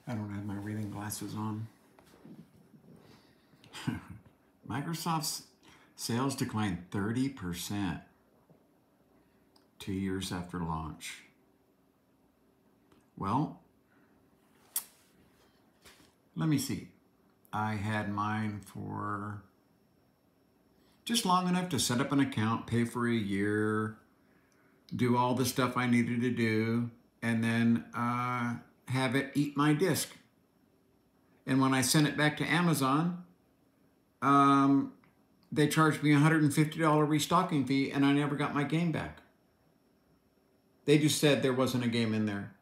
I don't have my reading glasses on. Microsoft's sales declined 30% 2 years after launch. Well, let me see. I had mine for just long enough to set up an account, pay for a year, do all the stuff I needed to do, and then have it eat my disk. And when I sent it back to Amazon, they charged me a $150 restocking fee, and I never got my game back. They just said there wasn't a game in there.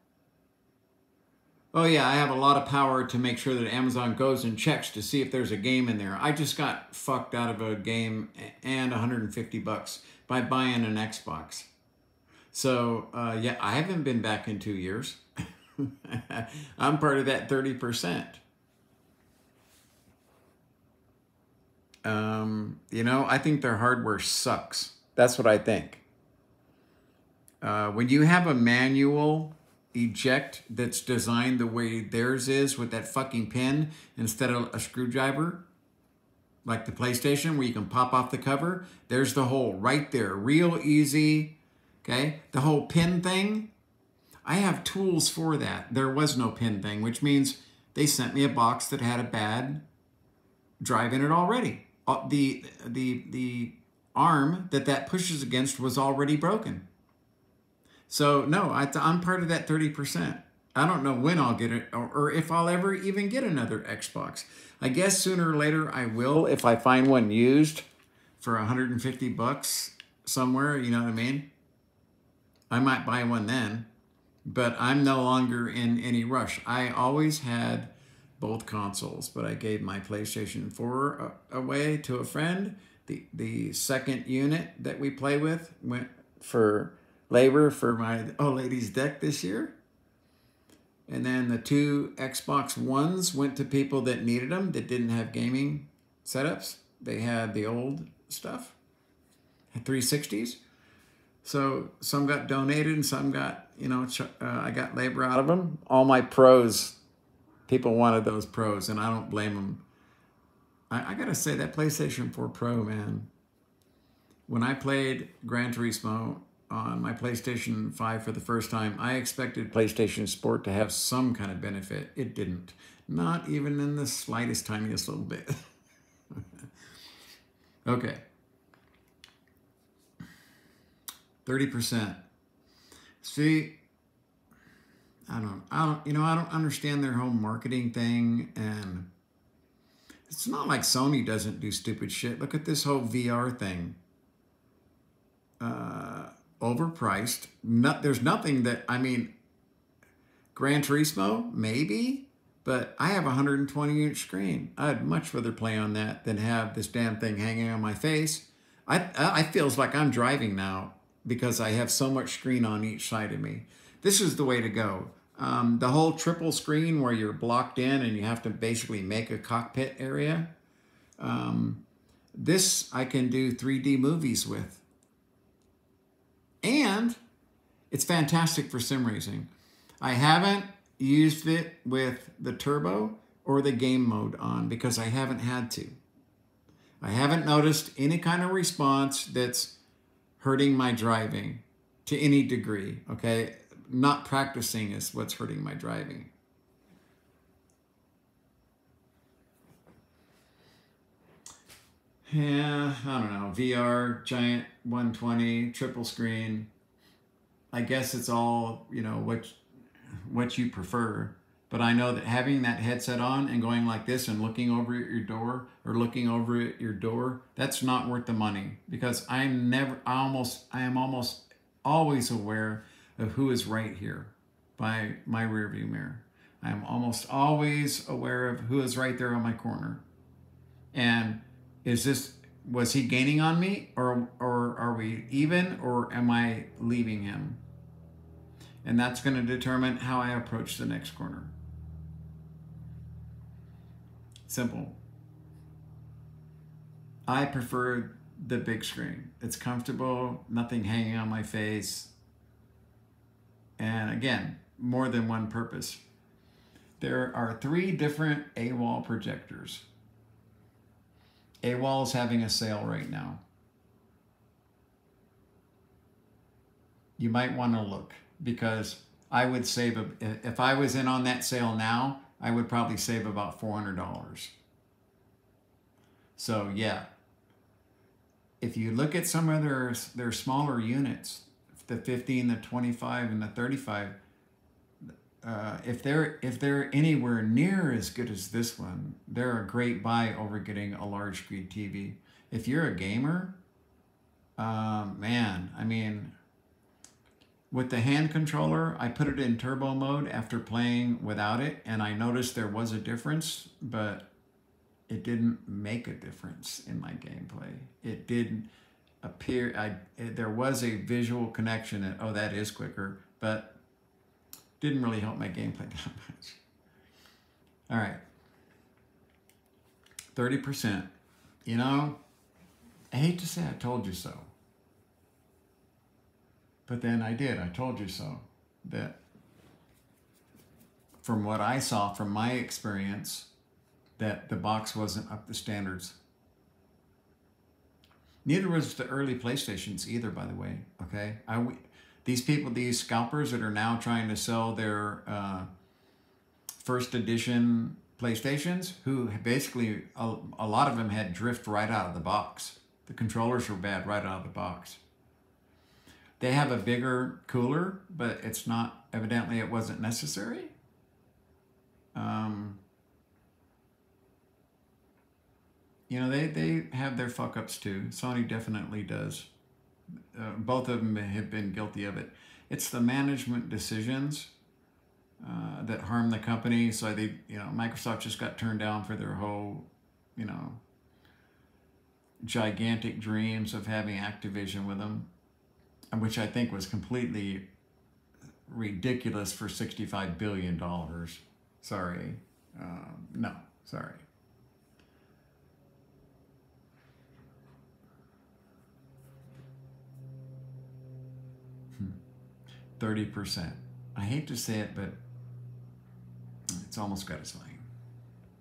Oh yeah, I have a lot of power to make sure that Amazon goes and checks to see if there's a game in there. I just got fucked out of a game and $150 by buying an Xbox. So yeah, I haven't been back in 2 years. I'm part of that 30%. You know, I think their hardware sucks. That's what I think. When you have a manual eject that's designed the way theirs is with that fucking pin instead of a screwdriver, like the PlayStation where you can pop off the cover, there's the hole right there. Real easy, okay? The whole pin thing, I have tools for that. There was no pin thing, which means they sent me a box that had a bad drive in it already. The arm that pushes against was already broken. So no, I'm part of that 30%. I don't know when I'll get it or if I'll ever even get another Xbox. I guess sooner or later I will if I find one used for $150 somewhere, you know what I mean? I might buy one then, but I'm no longer in any rush. I always had both consoles, but I gave my PlayStation 4 away to a friend. The second unit that we play with went for labor for my old lady's deck this year. And then the 2 Xbox Ones went to people that needed them, that didn't have gaming setups. They had the old stuff, 360s. So some got donated and some got, you know, I got labor out of them. All my pros, people wanted those pros, and I don't blame them. I gotta say, that PlayStation 4 Pro, man, when I played Gran Turismo on my PlayStation 5 for the first time, I expected PlayStation Sport to have some kind of benefit. It didn't. Not even in the slightest, tiniest little bit. Okay. 30%. See, I don't understand their whole marketing thing, and it's not like Sony doesn't do stupid shit. Look at this whole VR thing. Overpriced. There's nothing that, I mean, Gran Turismo, maybe, but I have a 120-inch screen. I'd much rather play on that than have this damn thing hanging on my face. I feels like I'm driving now because I have so much screen on each side of me. This is the way to go. The whole triple screen where you're blocked in and you have to basically make a cockpit area. This I can do 3D movies with. And it's fantastic for sim racing. I haven't used it with the turbo or the game mode on because I haven't had to. I haven't noticed any kind of response that's hurting my driving to any degree, okay? Not practicing is what's hurting my driving. Yeah, I don't know. VR, giant 120, triple screen. I guess it's all, you know, what you prefer. But I know that having that headset on and going like this and looking over at your door or looking over at your door, that's not worth the money because I am almost always aware of who is right here by my rearview mirror. I am almost always aware of who is right there on my corner. And was he gaining on me or are we even or am I leaving him? And that's going to determine how I approach the next corner. Simple. I prefer the big screen. It's comfortable, nothing hanging on my face. And again, more than one purpose. There are 3 different AWOL projectors. AWOL is having a sale right now. You might want to look, because I would save, if I was in on that sale now, I would probably save about $400. So yeah, if you look at some of their smaller units, the 15, the 25, and the 35, if they're anywhere near as good as this one, they're a great buy over getting a large screen TV. If you're a gamer, man, I mean, with the hand controller, I put it in turbo mode after playing without it, and I noticed there was a difference, but it didn't make a difference in my gameplay. It didn't appear, there was a visual connection that, oh, that is quicker, but didn't really help my gameplay that much. All right, 30%. You know, I hate to say I told you so, but then I did. I told you so. That from what I saw, from my experience, that the box wasn't up to standards. Neither was the early PlayStations either, by the way, okay? These people, these scalpers that are now trying to sell their first edition PlayStations, who basically, a lot of them had drift right out of the box. The controllers were bad right out of the box. They have a bigger cooler, but it's not, evidently it wasn't necessary. You know, they have their fuck-ups too. Sony definitely does. Both of them have been guilty of it. It's the management decisions that harm the company. So they, you know, Microsoft just got turned down for their whole, you know, gigantic dreams of having Activision with them, which I think was completely ridiculous for $65 billion. Sorry. No, sorry. 30%. I hate to say it, but it's almost got its life.